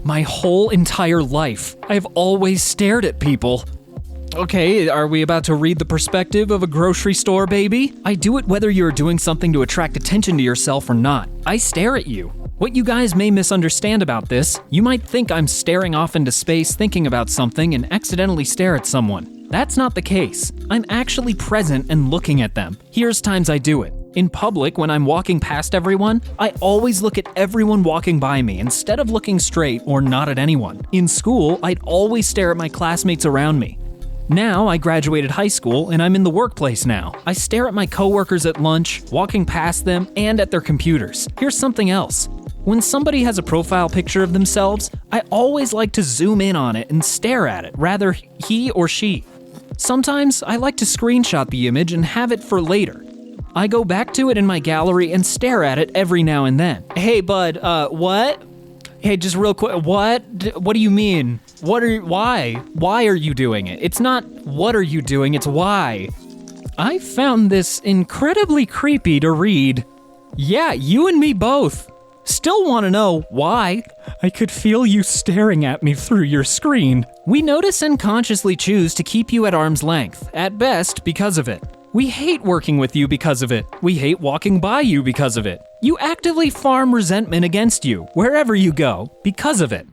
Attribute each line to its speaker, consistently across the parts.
Speaker 1: My whole entire life, I've always stared at people. Okay, are we about to read the perspective of a grocery store baby? I do it whether you're doing something to attract attention to yourself or not. I stare at you. What you guys may misunderstand about this, you might think I'm staring off into space thinking about something and accidentally stare at someone. That's not the case. I'm actually present and looking at them. Here's times I do it. In public, when I'm walking past everyone, I always look at everyone walking by me instead of looking straight or not at anyone. In school, I'd always stare at my classmates around me. Now, I graduated high school and I'm in the workplace now. I stare at my coworkers at lunch, walking past them, and at their computers. Here's something else. When somebody has a profile picture of themselves, I always like to zoom in on it and stare at it, rather he or she. Sometimes, I like to screenshot the image and have it for later. I go back to it in my gallery and stare at it every now and then. Hey bud, what? Hey, just real quick, what? What do you mean? Why? Why are you doing it? It's not what are you doing, it's why. I found this incredibly creepy to read. Yeah, you and me both. Still want to know why? I could feel you staring at me through your screen. We notice and consciously choose to keep you at arm's length, at best because of it. We hate working with you because of it. We hate walking by you because of it. You actively farm resentment against you, wherever you go, because of it.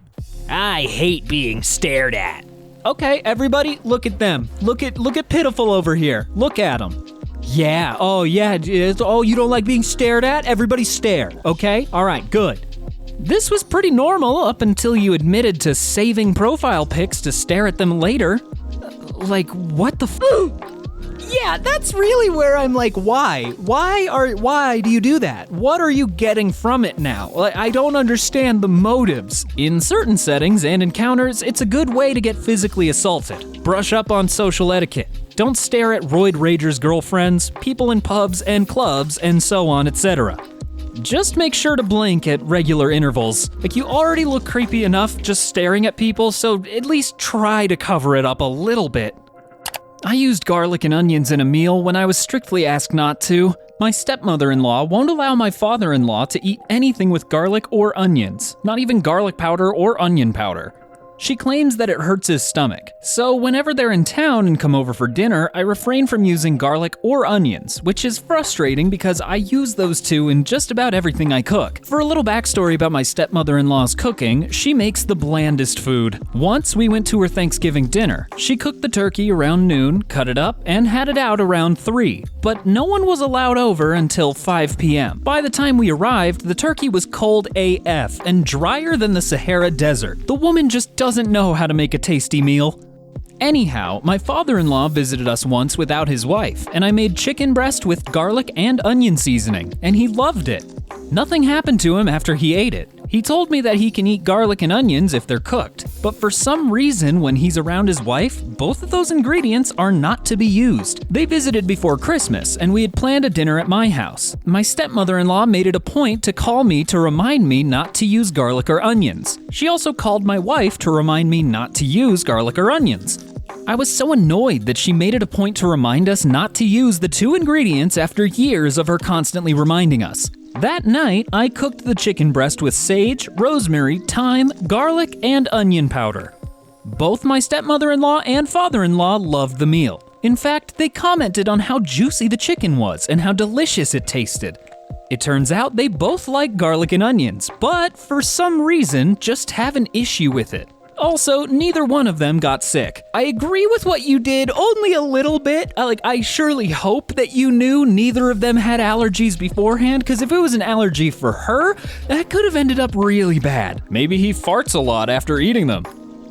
Speaker 2: I hate being stared at.
Speaker 1: Okay, everybody, look at them. Look at Pitiful over here. Look at them. Yeah, oh, you don't like being stared at? Everybody stare, okay? All right, good. This was pretty normal up until you admitted to saving profile pics to stare at them later. Like, what the Yeah, that's really where I'm like, why? Why do you do that? What are you getting from it now? I don't understand the motives. In certain settings and encounters, it's a good way to get physically assaulted. Brush up on social etiquette. Don't stare at roid ragers' girlfriends, people in pubs and clubs, and so on, etc. Just make sure to blink at regular intervals. Like, you already look creepy enough just staring at people, so at least try to cover it up a little bit. I used garlic and onions in a meal when I was strictly asked not to. My stepmother-in-law won't allow my father-in-law to eat anything with garlic or onions, not even garlic powder or onion powder. She claims that it hurts his stomach, so whenever they're in town and come over for dinner, I refrain from using garlic or onions, which is frustrating because I use those two in just about everything I cook. For a little backstory about my stepmother-in-law's cooking, she makes the blandest food. Once we went to her Thanksgiving dinner. She cooked the turkey around noon, cut it up, and had it out around 3. But no one was allowed over until 5 p.m. By the time we arrived, the turkey was cold AF and drier than the Sahara Desert. The woman just doesn't know how to make a tasty meal. Anyhow, my father-in-law visited us once without his wife, and I made chicken breast with garlic and onion seasoning, and he loved it. Nothing happened to him after he ate it. He told me that he can eat garlic and onions if they're cooked, but for some reason when he's around his wife, both of those ingredients are not to be used. They visited before Christmas, and we had planned a dinner at my house. My stepmother-in-law made it a point to call me to remind me not to use garlic or onions. She also called my wife to remind me not to use garlic or onions. I was so annoyed that she made it a point to remind us not to use the two ingredients after years of her constantly reminding us. That night, I cooked the chicken breast with sage, rosemary, thyme, garlic, and onion powder. Both my stepmother-in-law and father-in-law loved the meal. In fact, they commented on how juicy the chicken was and how delicious it tasted. It turns out they both like garlic and onions, but for some reason, just have an issue with it. Also, neither one of them got sick. I agree with what you did only a little bit. I surely hope that you knew neither of them had allergies beforehand, because if it was an allergy for her, that could have ended up really bad. Maybe he farts a lot after eating them.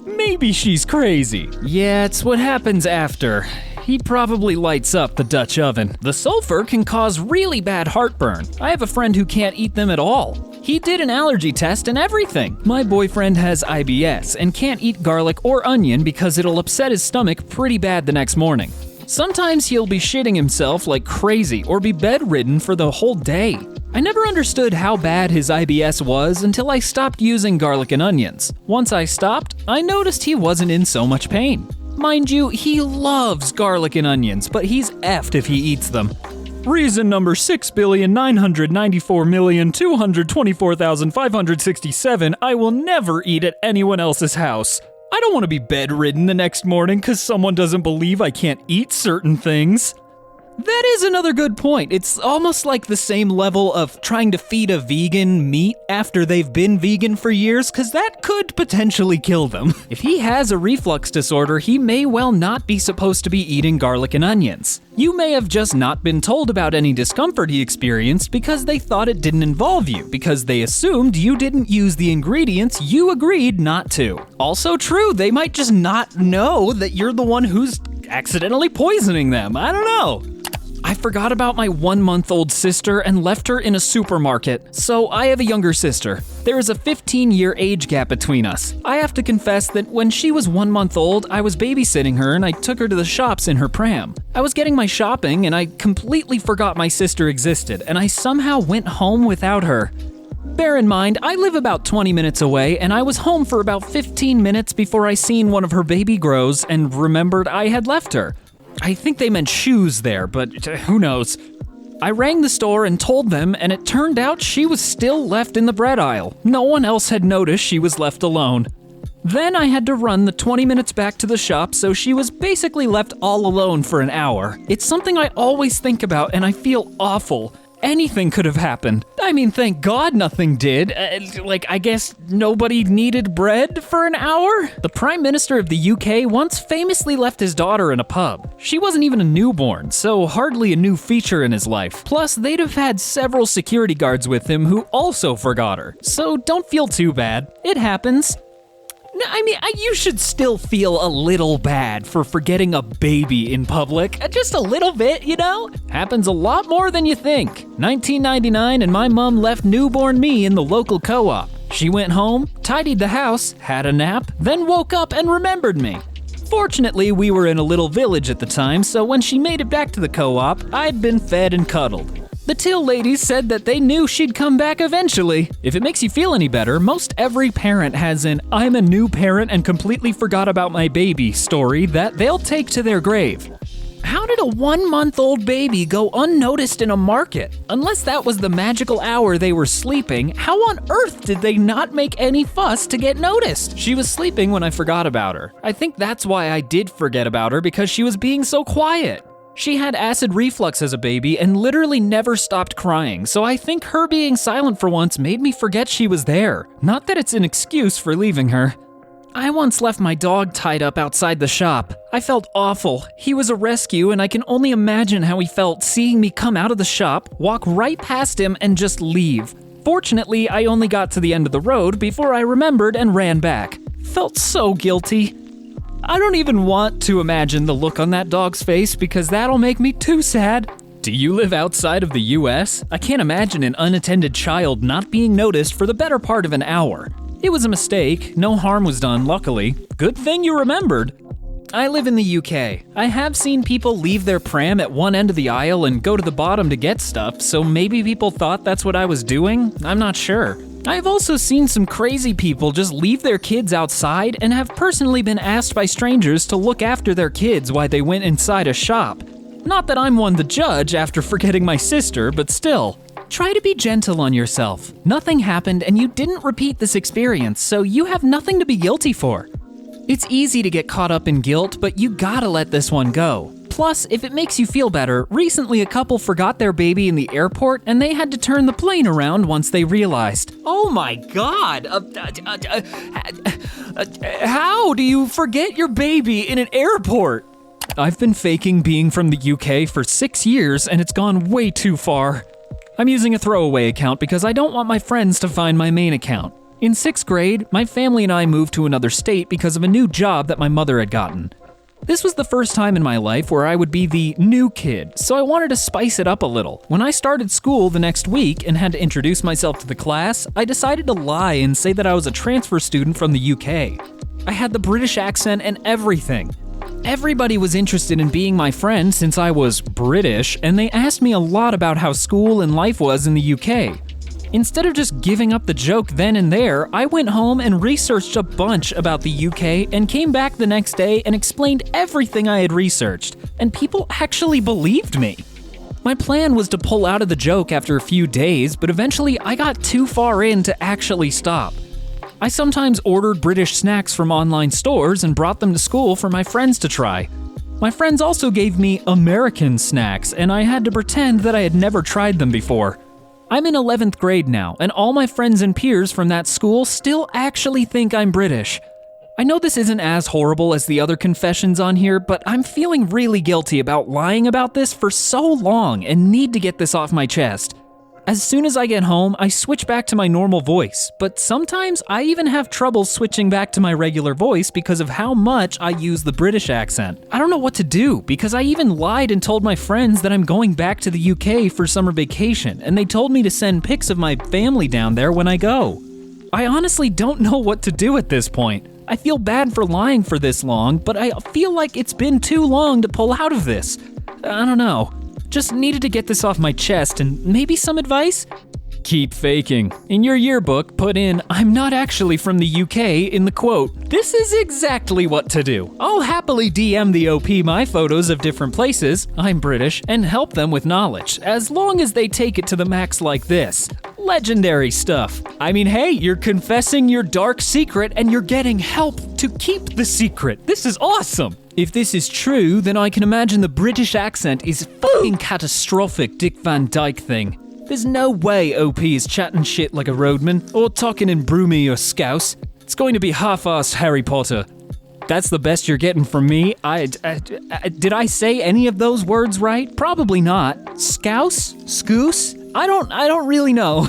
Speaker 1: Maybe she's crazy. Yeah, it's what happens after. He probably lights up the Dutch oven. The sulfur can cause really bad heartburn. I have a friend who can't eat them at all. He did an allergy test and everything. My boyfriend has IBS and can't eat garlic or onion because it'll upset his stomach pretty bad the next morning. Sometimes he'll be shitting himself like crazy or be bedridden for the whole day. I never understood how bad his IBS was until I stopped using garlic and onions. Once I stopped, I noticed he wasn't in so much pain. Mind you, he loves garlic and onions, but he's effed if he eats them. Reason number 6,994,224,567, I will never eat at anyone else's house. I don't want to be bedridden the next morning because someone doesn't believe I can't eat certain things. That is another good point. It's almost like the same level of trying to feed a vegan meat after they've been vegan for years, because that could potentially kill them. If he has a reflux disorder, he may well not be supposed to be eating garlic and onions. You may have just not been told about any discomfort he experienced because they thought it didn't involve you, because they assumed you didn't use the ingredients you agreed not to. Also true, they might just not know that you're the one who's accidentally poisoning them. I don't know. I forgot about my 1-month-old sister and left her in a supermarket. So I have a younger sister. There is a 15-year age gap between us. I have to confess that when she was 1 month old, I was babysitting her and I took her to the shops in her pram. I was getting my shopping and I completely forgot my sister existed, and I somehow went home without her. Bear in mind, I live about 20 minutes away, and I was home for about 15 minutes before I seen one of her baby grows and remembered I had left her. I think they meant shoes there, but who knows. I rang the store and told them, and it turned out she was still left in the bread aisle. No one else had noticed she was left alone. Then I had to run the 20 minutes back to the shop, so she was basically left all alone for an hour. It's something I always think about, and I feel awful. Anything could have happened. I mean, thank God nothing did. I guess nobody needed bread for an hour? The Prime Minister of the UK once famously left his daughter in a pub. She wasn't even a newborn, so hardly a new feature in his life. Plus, they'd have had several security guards with him who also forgot her. So don't feel too bad. It happens. I mean, you should still feel a little bad for forgetting a baby in public. Just a little bit, you know? Happens a lot more than you think. 1999, and my mom left newborn me in the local co-op. She went home, tidied the house, had a nap, then woke up and remembered me. Fortunately, we were in a little village at the time, so when she made it back to the co-op, I'd been fed and cuddled. The Till ladies said that they knew she'd come back eventually. If it makes you feel any better, most every parent has an "I'm a new parent and completely forgot about my baby" story that they'll take to their grave. How did a 1-month-old baby go unnoticed in a market? Unless that was the magical hour they were sleeping, how on earth did they not make any fuss to get noticed? She was sleeping when I forgot about her. I think that's why I did forget about her, because she was being so quiet. She had acid reflux as a baby and literally never stopped crying, so I think her being silent for once made me forget she was there. Not that it's an excuse for leaving her. I once left my dog tied up outside the shop. I felt awful. He was a rescue, and I can only imagine how he felt seeing me come out of the shop, walk right past him, and just leave. Fortunately, I only got to the end of the road before I remembered and ran back. Felt so guilty. I don't even want to imagine the look on that dog's face, because that'll make me too sad. Do you live outside of the US? I can't imagine an unattended child not being noticed for the better part of an hour. It was a mistake. No harm was done, luckily. Good thing you remembered. I live in the UK. I have seen people leave their pram at one end of the aisle and go to the bottom to get stuff, so maybe people thought that's what I was doing? I'm not sure. I've also seen some crazy people just leave their kids outside and have personally been asked by strangers to look after their kids while they went inside a shop. Not that I'm one to judge after forgetting my sister, but still. Try to be gentle on yourself. Nothing happened and you didn't repeat this experience, so you have nothing to be guilty for. It's easy to get caught up in guilt, but you gotta let this one go. Plus, if it makes you feel better, recently a couple forgot their baby in the airport and they had to turn the plane around once they realized. Oh my God! How do you forget your baby in an airport? I've been faking being from the UK for 6 years and it's gone way too far. I'm using a throwaway account because I don't want my friends to find my main account. In 6th grade, my family and I moved to another state because of a new job that my mother had gotten. This was the first time in my life where I would be the new kid, so I wanted to spice it up a little. When I started school the next week and had to introduce myself to the class, I decided to lie and say that I was a transfer student from the UK. I had the British accent and everything. Everybody was interested in being my friend since I was British, and they asked me a lot about how school and life was in the UK. Instead of just giving up the joke then and there, I went home and researched a bunch about the UK and came back the next day and explained everything I had researched, and people actually believed me. My plan was to pull out of the joke after a few days, but eventually I got too far in to actually stop. I sometimes ordered British snacks from online stores and brought them to school for my friends to try. My friends also gave me American snacks, and I had to pretend that I had never tried them before. I'm in 11th grade now, and all my friends and peers from that school still actually think I'm British. I know this isn't as horrible as the other confessions on here, but I'm feeling really guilty about lying about this for so long and need to get this off my chest. As soon as I get home, I switch back to my normal voice, but sometimes I even have trouble switching back to my regular voice because of how much I use the British accent. I don't know what to do because I even lied and told my friends that I'm going back to the UK for summer vacation, and they told me to send pics of my family down there when I go. I honestly don't know what to do at this point. I feel bad for lying for this long, but I feel like it's been too long to pull out of this. I don't know. Just needed to get this off my chest and maybe some advice? Keep faking. In your yearbook, put in, "I'm not actually from the UK" in the quote. This is exactly what to do. I'll happily DM the OP my photos of different places, I'm British, and help them with knowledge, as long as they take it to the max like this. Legendary stuff. I mean, hey, you're confessing your dark secret and you're getting help to keep the secret. This is awesome. If this is true, then I can imagine the British accent is fucking catastrophic Dick Van Dyke thing. There's no way OP is chatting shit like a roadman, or talking in broomy or scouse. It's going to be half-assed Harry Potter. That's the best you're getting from me. Did I say any of those words right? Probably not. Scouse? Scoose? I don't really know.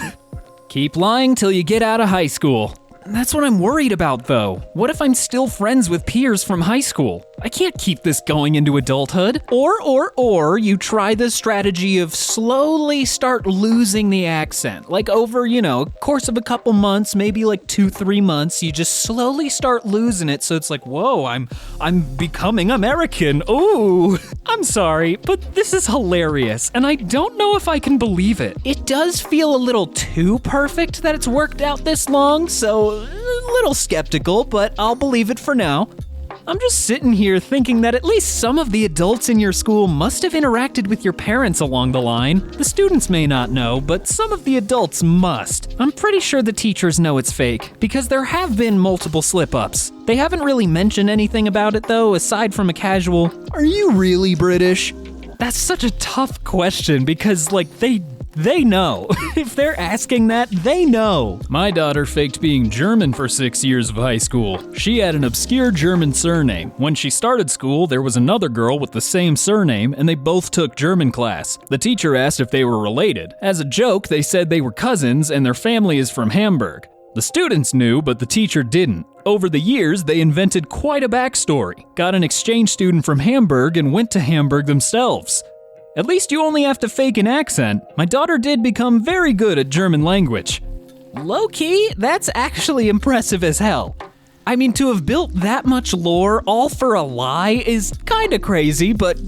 Speaker 1: Keep lying till you get out of high school. That's what I'm worried about, though. What if I'm still friends with peers from high school? I can't keep this going into adulthood. Or you try the strategy of slowly start losing the accent. Like over, course of a couple months, maybe like 2-3 months, you just slowly start losing it. So it's like, whoa, I'm becoming American. Ooh, I'm sorry, but this is hilarious. And I don't know if I can believe it. It does feel a little too perfect that it's worked out this long, so a little skeptical, but I'll believe it for now. I'm just sitting here thinking that at least some of the adults in your school must have interacted with your parents along the line. The students may not know, but some of the adults must. I'm pretty sure the teachers know it's fake, because there have been multiple slip-ups. They haven't really mentioned anything about it though, aside from a casual, "Are you really British?" That's such a tough question because, they know. If they're asking that, they know. My daughter faked being German for 6 years of high school. She had an obscure German surname. When she started school, there was another girl with the same surname, and they both took German class. The teacher asked if they were related. As a joke, they said they were cousins and their family is from Hamburg. The students knew, but the teacher didn't. Over the years, they invented quite a backstory. Got an exchange student from Hamburg and went to Hamburg themselves. At least you only have to fake an accent. My daughter did become very good at German language. Low-key, that's actually impressive as hell. I mean, to have built that much lore all for a lie is kinda crazy, but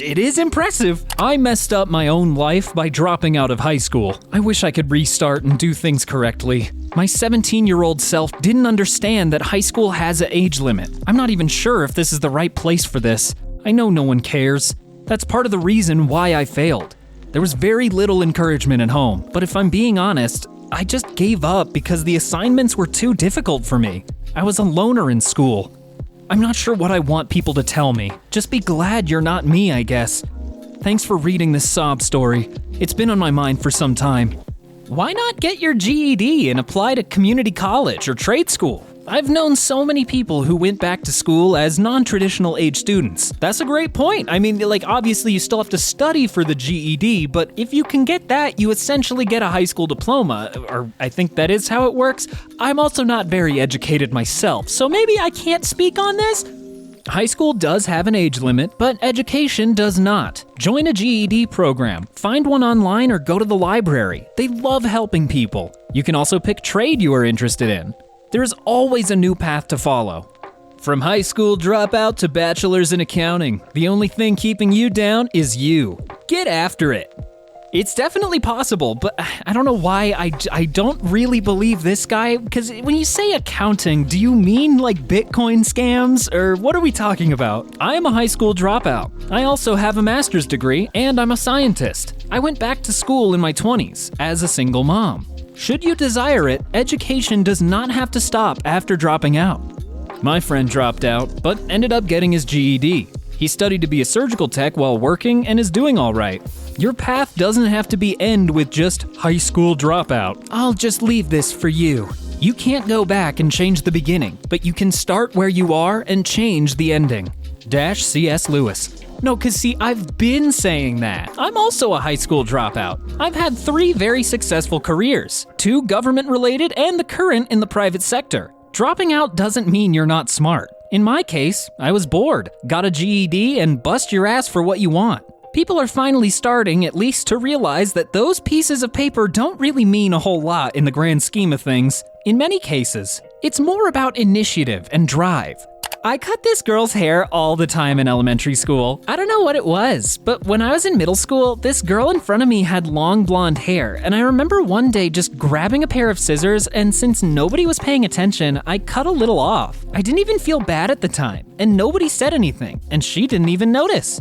Speaker 1: it is impressive. I messed up my own life by dropping out of high school. I wish I could restart and do things correctly. My 17-year-old self didn't understand that high school has an age limit. I'm not even sure if this is the right place for this. I know no one cares. That's part of the reason why I failed. There was very little encouragement at home, but if I'm being honest, I just gave up because the assignments were too difficult for me. I was a loner in school. I'm not sure what I want people to tell me. Just be glad you're not me, I guess. Thanks for reading this sob story. It's been on my mind for some time. Why not get your GED and apply to community college or trade school? I've known so many people who went back to school as non-traditional age students. That's a great point. I mean, obviously you still have to study for the GED, but if you can get that, you essentially get a high school diploma, or I think that is how it works. I'm also not very educated myself, so maybe I can't speak on this. High school does have an age limit, but education does not. Join a GED program, find one online, or go to the library. They love helping people. You can also pick trade you are interested in. There is always a new path to follow. From high school dropout to bachelor's in accounting, the only thing keeping you down is you. Get after it. It's definitely possible, but I don't know why I don't really believe this guy, because when you say accounting, do you mean like Bitcoin scams, or what are we talking about? I am a high school dropout. I also have a master's degree, and I'm a scientist. I went back to school in my 20s as a single mom. Should you desire it, education does not have to stop after dropping out. My friend dropped out, but ended up getting his GED. He studied to be a surgical tech while working and is doing all right. Your path doesn't have to end with just high school dropout. I'll just leave this for you. You can't go back and change the beginning, but you can start where you are and change the ending. C.S. Lewis. No, cause see, I've been saying that. I'm also a high school dropout. I've had 3 very successful careers, 2 government-related and the current in the private sector. Dropping out doesn't mean you're not smart. In my case, I was bored, got a GED, and bust your ass for what you want. People are finally starting, at least, to realize that those pieces of paper don't really mean a whole lot in the grand scheme of things. In many cases, it's more about initiative and drive. I cut this girl's hair all the time in elementary school. I don't know what it was, but when I was in middle school, this girl in front of me had long blonde hair, and I remember one day just grabbing a pair of scissors, and since nobody was paying attention, I cut a little off. I didn't even feel bad at the time, and nobody said anything, and she didn't even notice.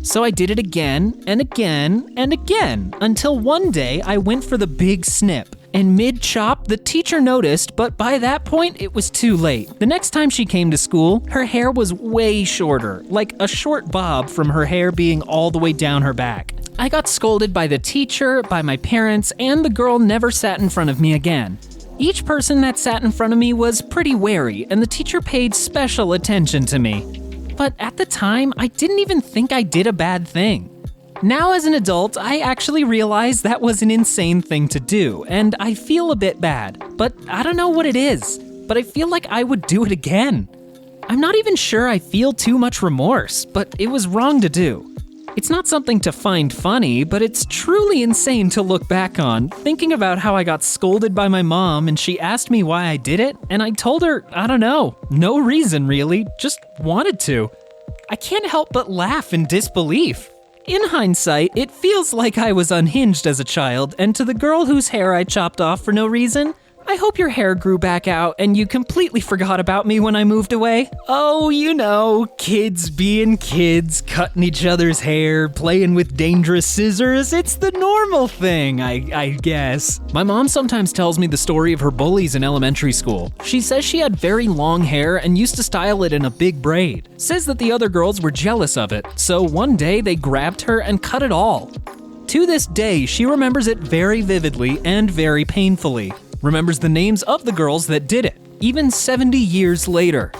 Speaker 1: So I did it again and again and again, until one day I went for the big snip. And mid-chop, the teacher noticed, but by that point, it was too late. The next time she came to school, her hair was way shorter, like a short bob from her hair being all the way down her back. I got scolded by the teacher, by my parents, and the girl never sat in front of me again. Each person that sat in front of me was pretty wary, and the teacher paid special attention to me. But at the time, I didn't even think I did a bad thing. Now as an adult, I actually realize that was an insane thing to do, and I feel a bit bad. But I don't know what it is, but I feel like I would do it again. I'm not even sure I feel too much remorse, but it was wrong to do. It's not something to find funny, but it's truly insane to look back on, thinking about how I got scolded by my mom and she asked me why I did it, and I told her, I don't know, no reason really, just wanted to. I can't help but laugh in disbelief. In hindsight, it feels like I was unhinged as a child, and to the girl whose hair I chopped off for no reason, I hope your hair grew back out and you completely forgot about me when I moved away. Oh, you know, kids being kids, cutting each other's hair, playing with dangerous scissors. It's the normal thing, I guess. My mom sometimes tells me the story of her bullies in elementary school. She says she had very long hair and used to style it in a big braid. Says that the other girls were jealous of it, so one day they grabbed her and cut it all. To this day, she remembers it very vividly and very painfully. Remembers the names of the girls that did it, even 70 years later.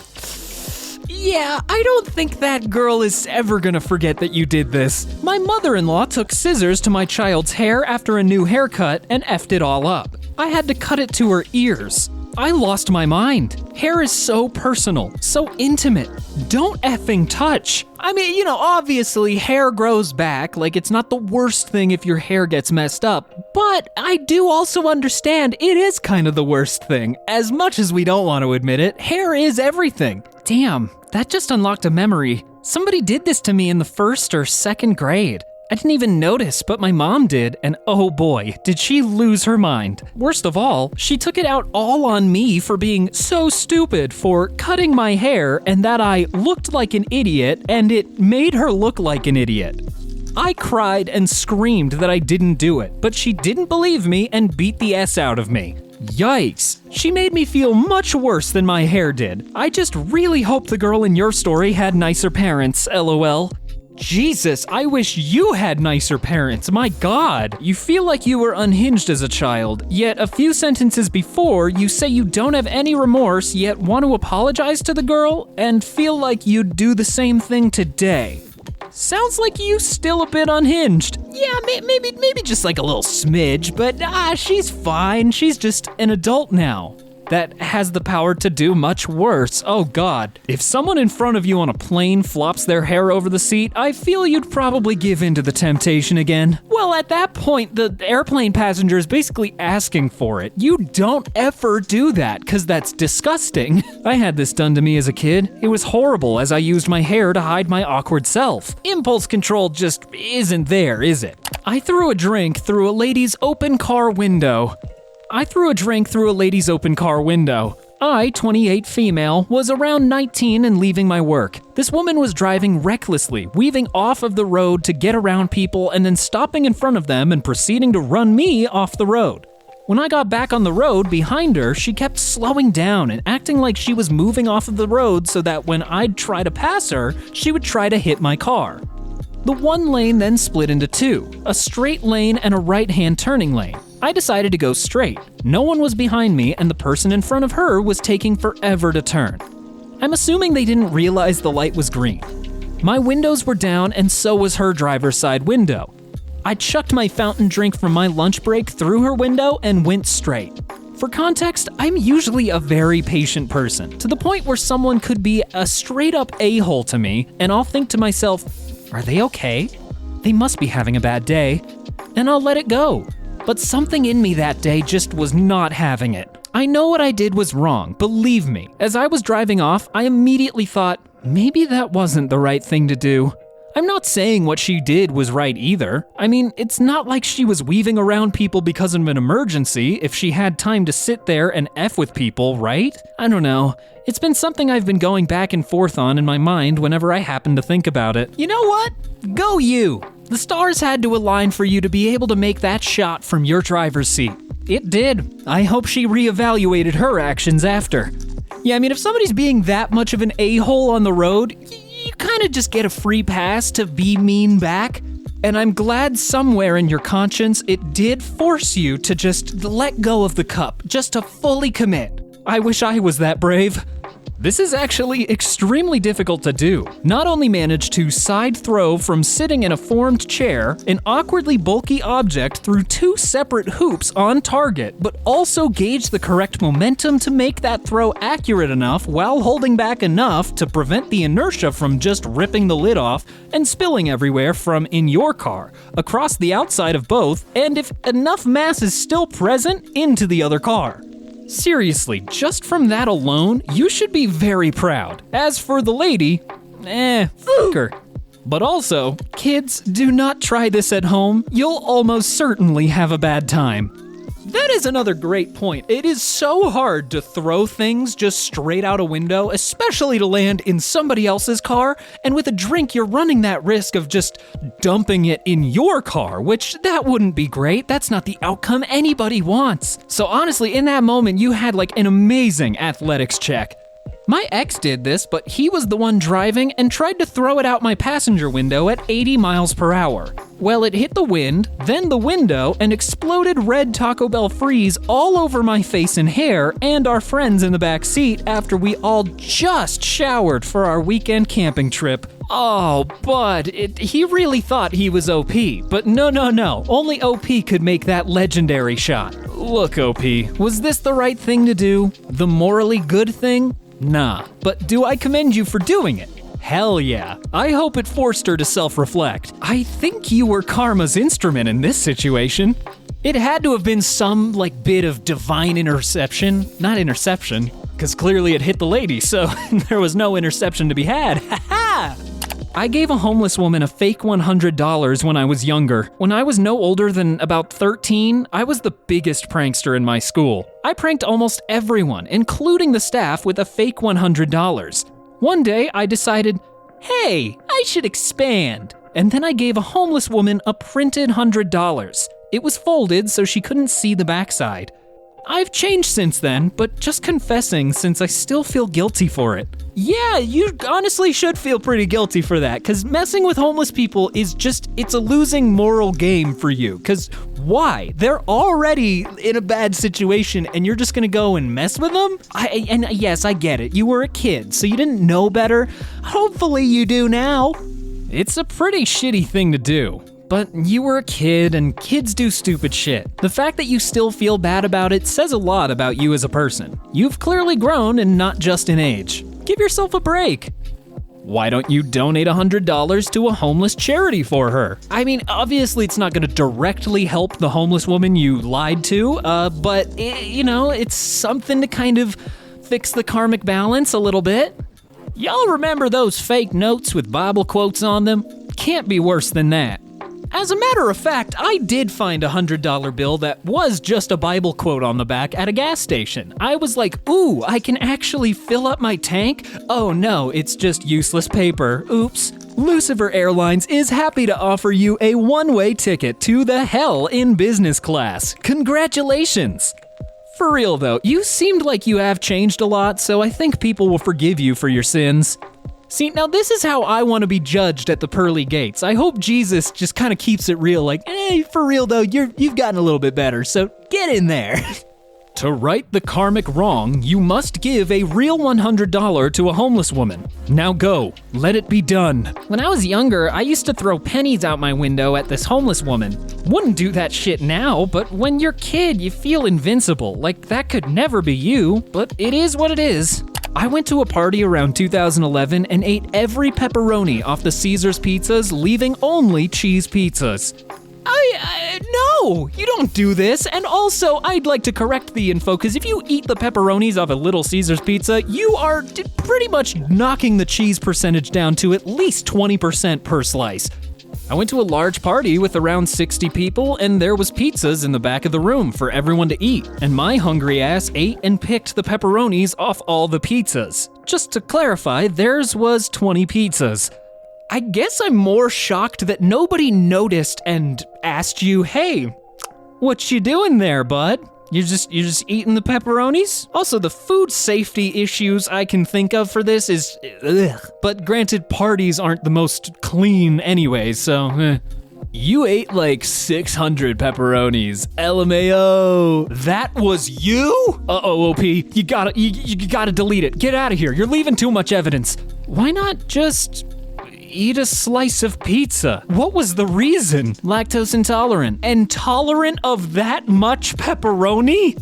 Speaker 1: Yeah, I don't think that girl is ever gonna forget that you did this. My mother-in-law took scissors to my child's hair after a new haircut and effed it all up. I had to cut it to her ears. I lost my mind. Hair is so personal, so intimate. Don't effing touch. I mean, you know, obviously hair grows back, like it's not the worst thing if your hair gets messed up, but I do also understand it is kind of the worst thing. As much as we don't want to admit it, hair is everything. Damn, that just unlocked a memory. Somebody did this to me in the 1st or 2nd grade. I didn't even notice, but my mom did, and oh boy, did she lose her mind. Worst of all, she took it out all on me for being so stupid for cutting my hair and that I looked like an idiot and it made her look like an idiot. I cried and screamed that I didn't do it, but she didn't believe me and beat the S out of me. Yikes. She made me feel much worse than my hair did. I just really hope the girl in your story had nicer parents, LOL. Jesus, I wish you had nicer parents, my God. You feel like you were unhinged as a child, yet a few sentences before, you say you don't have any remorse, yet want to apologize to the girl, and feel like you'd do the same thing today. Sounds like you still a bit unhinged. Yeah, maybe just like a little smidge, but she's fine, she's just an adult now. That has the power to do much worse. Oh God. If someone in front of you on a plane flops their hair over the seat, I feel you'd probably give in to the temptation again. Well, at that point, the airplane passenger is basically asking for it. You don't ever do that, because that's disgusting. I had this done to me as a kid. It was horrible as I used my hair to hide my awkward self. Impulse control just isn't there, is it? I threw a drink through a lady's open car window. I, 28 female, was around 19 and leaving my work. This woman was driving recklessly, weaving off of the road to get around people and then stopping in front of them and proceeding to run me off the road. When I got back on the road behind her, she kept slowing down and acting like she was moving off of the road so that when I'd try to pass her, she would try to hit my car. The one lane then split into two, a straight lane and a right-hand turning lane. I decided to go straight. No one was behind me and the person in front of her was taking forever to turn. I'm assuming they didn't realize the light was green. My windows were down and so was her driver's side window. I chucked my fountain drink from my lunch break through her window and went straight. For context, I'm usually a very patient person, to the point where someone could be a straight-up a-hole to me, and I'll think to myself, are they okay? They must be having a bad day. And I'll let it go. But something in me that day just was not having it. I know what I did was wrong, believe me. As I was driving off, I immediately thought, maybe that wasn't the right thing to do. I'm not saying what she did was right either. I mean, it's not like she was weaving around people because of an emergency if she had time to sit there and F with people, right? I don't know. It's been something I've been going back and forth on in my mind whenever I happen to think about it. You know what? Go you! The stars had to align for you to be able to make that shot from your driver's seat. It did. I hope she reevaluated her actions after. Yeah, I mean, if somebody's being that much of an a-hole on the road, you kind of just get a free pass to be mean back. And I'm glad somewhere in your conscience it did force you to just let go of the cup, just to fully commit. I wish I was that brave. This is actually extremely difficult to do. Not only manage to side throw from sitting in a formed chair, an awkwardly bulky object through two separate hoops on target, but also gauge the correct momentum to make that throw accurate enough while holding back enough to prevent the inertia from just ripping the lid off and spilling everywhere from in your car, across the outside of both, and if enough mass is still present, into the other car. Seriously, just from that alone, you should be very proud. As for the lady, fuck her. But also, kids, do not try this at home. You'll almost certainly have a bad time. That is another great point. It is so hard to throw things just straight out a window, especially to land in somebody else's car, and with a drink you're running that risk of just dumping it in your car, which that wouldn't be great. That's not the outcome anybody wants. So honestly, in that moment, you had like an amazing athletics check. My ex did this, but he was the one driving and tried to throw it out my passenger window at 80 miles per hour. Well, it hit the wind, then the window, and exploded red Taco Bell freeze all over my face and hair and our friends in the back seat after we all just showered for our weekend camping trip. Oh, bud, he really thought he was OP, but no. Only OP could make that legendary shot. Look, OP, was this the right thing to do? The morally good thing? Nah, but do I commend you for doing it? Hell yeah. I hope it forced her to self-reflect. I think you were karma's instrument in this situation. It had to have been some, bit of divine interception. Not interception, because clearly it hit the lady, so there was no interception to be had. Ha ha! I gave a homeless woman a fake $100 when I was younger. When I was no older than about 13, I was the biggest prankster in my school. I pranked almost everyone, including the staff, with a fake $100. One day, I decided, hey, I should expand. And then I gave a homeless woman a printed $100. It was folded so she couldn't see the backside. I've changed since then, but just confessing since I still feel guilty for it. Yeah, you honestly should feel pretty guilty for that, because messing with homeless people is it's a losing moral game for you. Because why? They're already in a bad situation and you're just gonna go and mess with them? And yes, I get it. You were a kid, so you didn't know better. Hopefully you do now. It's a pretty shitty thing to do. But you were a kid, and kids do stupid shit. The fact that you still feel bad about it says a lot about you as a person. You've clearly grown, and not just in age. Give yourself a break. Why don't you donate $100 to a homeless charity for her? I mean, obviously it's not gonna directly help the homeless woman you lied to, but it's something to kind of fix the karmic balance a little bit. Y'all remember those fake notes with Bible quotes on them? Can't be worse than that. As a matter of fact, I did find a $100 bill that was just a Bible quote on the back at a gas station. I was like, ooh, I can actually fill up my tank? Oh no, it's just useless paper. Oops. Lucifer Airlines is happy to offer you a one-way ticket to the hell in business class. Congratulations! For real though, you seemed like you have changed a lot, so I think people will forgive you for your sins. See, now this is how I want to be judged at the pearly gates. I hope Jesus just kind of keeps it real, like, hey, for real though, you've gotten a little bit better, so get in there. To right the karmic wrong, you must give a real $100 to a homeless woman. Now go, let it be done. When I was younger, I used to throw pennies out my window at this homeless woman. Wouldn't do that shit now, but when you're a kid, you feel invincible, like that could never be you, but it is what it is. I went to a party around 2011 and ate every pepperoni off the Caesar's pizzas, leaving only cheese pizzas. No, you don't do this. And also, I'd like to correct the info, because if you eat the pepperonis of a Little Caesar's pizza, you are pretty much knocking the cheese percentage down to at least 20% per slice. I went to a large party with around 60 people, and there was pizzas in the back of the room for everyone to eat, and my hungry ass ate and picked the pepperonis off all the pizzas. Just to clarify, theirs was 20 pizzas. I guess I'm more shocked that nobody noticed and asked you, hey, what you doing there, bud? You're just eating the pepperonis? Also, the food safety issues I can think of for this is ugh. But granted, parties aren't the most clean anyway, so You ate like 600 pepperonis. LMAO. That was you? Uh-oh, OP. You gotta delete it. Get out of here. You're leaving too much evidence. Why not just eat a slice of pizza? What was the reason? Lactose intolerant. Intolerant of that much pepperoni?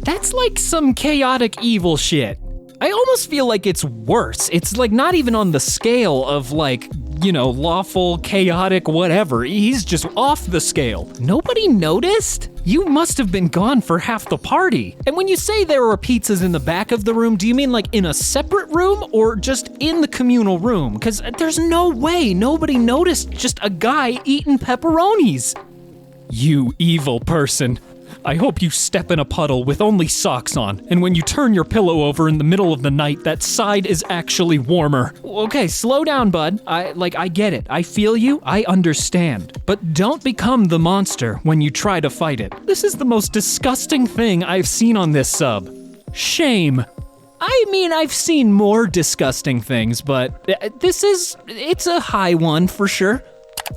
Speaker 1: That's like some chaotic evil shit. I almost feel like it's worse. It's like not even on the scale of like, lawful, chaotic, whatever. He's just off the scale. Nobody noticed? You must have been gone for half the party. And when you say there were pizzas in the back of the room, do you mean like in a separate room or just in the communal room? Because there's no way nobody noticed just a guy eating pepperonis. You evil person. I hope you step in a puddle with only socks on, and when you turn your pillow over in the middle of the night, that side is actually warmer. Okay, slow down, bud. I get it. I feel you. I understand. But don't become the monster when you try to fight it. This is the most disgusting thing I've seen on this sub. Shame. I mean, I've seen more disgusting things, but it's a high one for sure.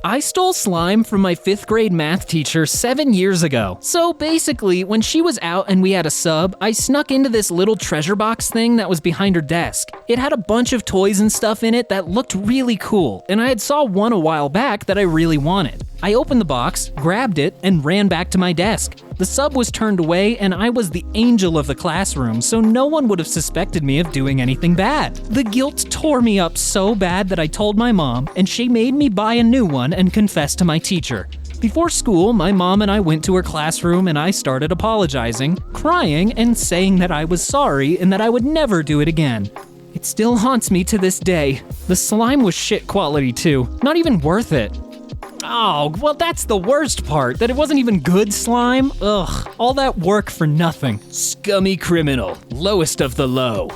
Speaker 1: I stole slime from my 5th grade math teacher 7 years ago. So basically, when she was out and we had a sub, I snuck into this little treasure box thing that was behind her desk. It had a bunch of toys and stuff in it that looked really cool, and I had saw one a while back that I really wanted. I opened the box, grabbed it, and ran back to my desk. The sub was turned away, and I was the angel of the classroom, so no one would have suspected me of doing anything bad. The guilt tore me up so bad that I told my mom, and she made me buy a new one and confess to my teacher. Before school, my mom and I went to her classroom and I started apologizing, crying, and saying that I was sorry and that I would never do it again. It still haunts me to this day. The slime was shit quality too, not even worth it. Oh, well that's the worst part, that it wasn't even good slime. Ugh, all that work for nothing. Scummy criminal, lowest of the low.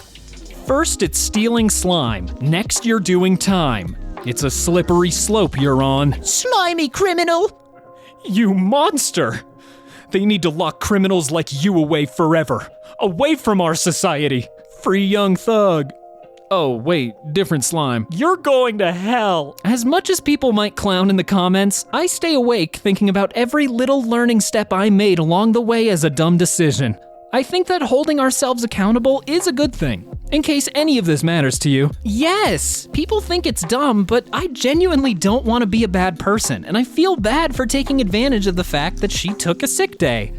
Speaker 1: First it's stealing slime, next you're doing time. It's a slippery slope you're on. Slimy criminal! You monster! They need to lock criminals like you away forever. Away from our society. Free young thug. Oh, wait, different slime. You're going to hell! As much as people might clown in the comments, I stay awake thinking about every little learning step I made along the way as a dumb decision. I think that holding ourselves accountable is a good thing. In case any of this matters to you. Yes! People think it's dumb, but I genuinely don't want to be a bad person, and I feel bad for taking advantage of the fact that she took a sick day.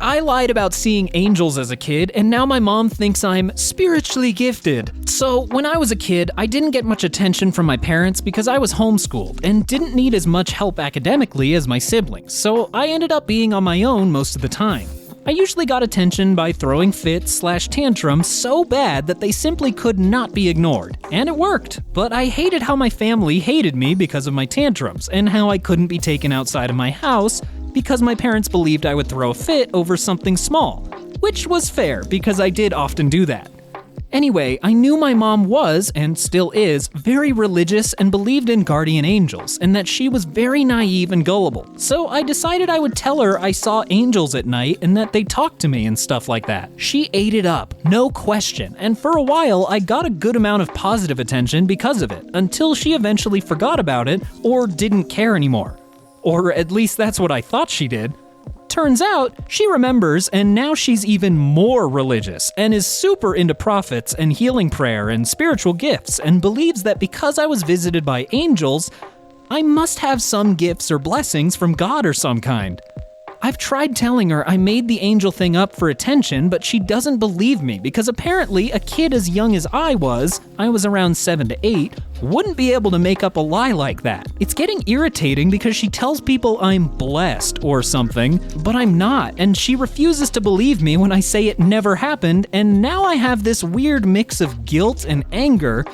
Speaker 1: I lied about seeing angels as a kid, and now my mom thinks I'm spiritually gifted. So when I was a kid, I didn't get much attention from my parents because I was homeschooled and didn't need as much help academically as my siblings, so I ended up being on my own most of the time. I usually got attention by throwing fits/tantrums so bad that they simply could not be ignored. And it worked, but I hated how my family hated me because of my tantrums, and how I couldn't be taken outside of my house because my parents believed I would throw a fit over something small, which was fair because I did often do that. Anyway, I knew my mom was, and still is, very religious and believed in guardian angels, and that she was very naive and gullible. So I decided I would tell her I saw angels at night and that they talked to me and stuff like that. She ate it up, no question, and for a while I got a good amount of positive attention because of it, until she eventually forgot about it or didn't care anymore. Or at least that's what I thought she did. Turns out, she remembers, and now she's even more religious, and is super into prophets and healing prayer and spiritual gifts, and believes that because I was visited by angels, I must have some gifts or blessings from God or some kind. I've tried telling her I made the angel thing up for attention, but she doesn't believe me because apparently a kid as young as I was around 7 to 8, wouldn't be able to make up a lie like that. It's getting irritating because she tells people I'm blessed or something, but I'm not, and she refuses to believe me when I say it never happened, and now I have this weird mix of guilt and anger,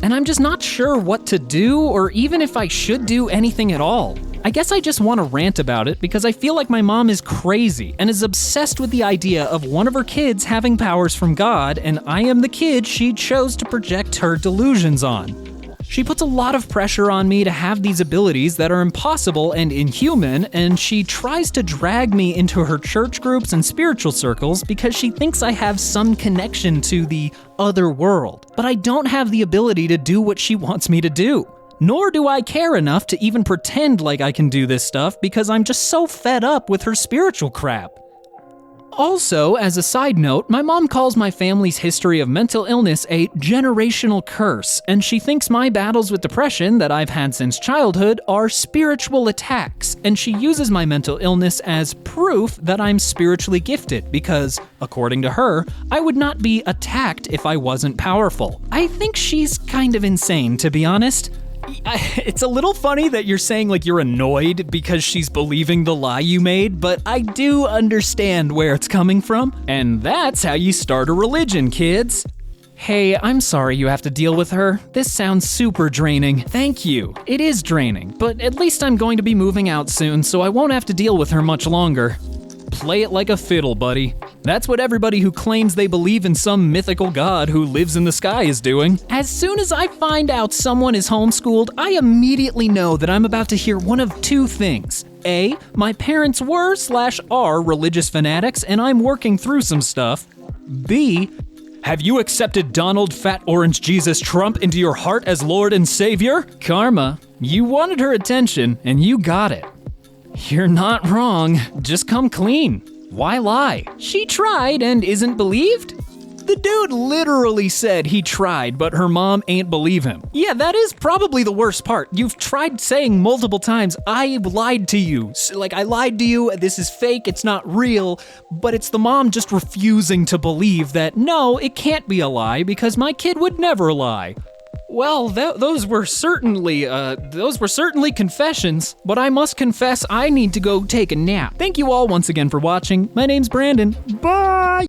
Speaker 1: and I'm just not sure what to do or even if I should do anything at all. I guess I just want to rant about it because I feel like my mom is crazy and is obsessed with the idea of one of her kids having powers from God, and I am the kid she chose to project her delusions on. She puts a lot of pressure on me to have these abilities that are impossible and inhuman, and she tries to drag me into her church groups and spiritual circles because she thinks I have some connection to the other world. But I don't have the ability to do what she wants me to do. Nor do I care enough to even pretend like I can do this stuff because I'm just so fed up with her spiritual crap. Also, as a side note, my mom calls my family's history of mental illness a generational curse, and she thinks my battles with depression that I've had since childhood are spiritual attacks, and she uses my mental illness as proof that I'm spiritually gifted because, according to her, I would not be attacked if I wasn't powerful. I think she's kind of insane, to be honest. It's a little funny that you're saying like you're annoyed because she's believing the lie you made, but I do understand where it's coming from. And that's how you start a religion, kids. Hey, I'm sorry you have to deal with her. This sounds super draining. Thank you. It is draining, but at least I'm going to be moving out soon, so I won't have to deal with her much longer. Play it like a fiddle, buddy. That's what everybody who claims they believe in some mythical god who lives in the sky is doing. As soon as I find out someone is homeschooled, I immediately know that I'm about to hear one of two things. A, my parents were/are religious fanatics and I'm working through some stuff. B, have you accepted Donald Fat Orange Jesus Trump into your heart as Lord and Savior? Karma, you wanted her attention and you got it. You're not wrong. Just come clean. Why lie? She tried and isn't believed? The dude literally said he tried, but her mom ain't believe him. Yeah, that is probably the worst part. You've tried saying multiple times, I lied to you. Like, I lied to you, this is fake, it's not real, but it's the mom just refusing to believe that, no, it can't be a lie because my kid would never lie. Well, those were certainly confessions, but I must confess I need to go take a nap. Thank you all once again for watching. My name's Brandon. Bye!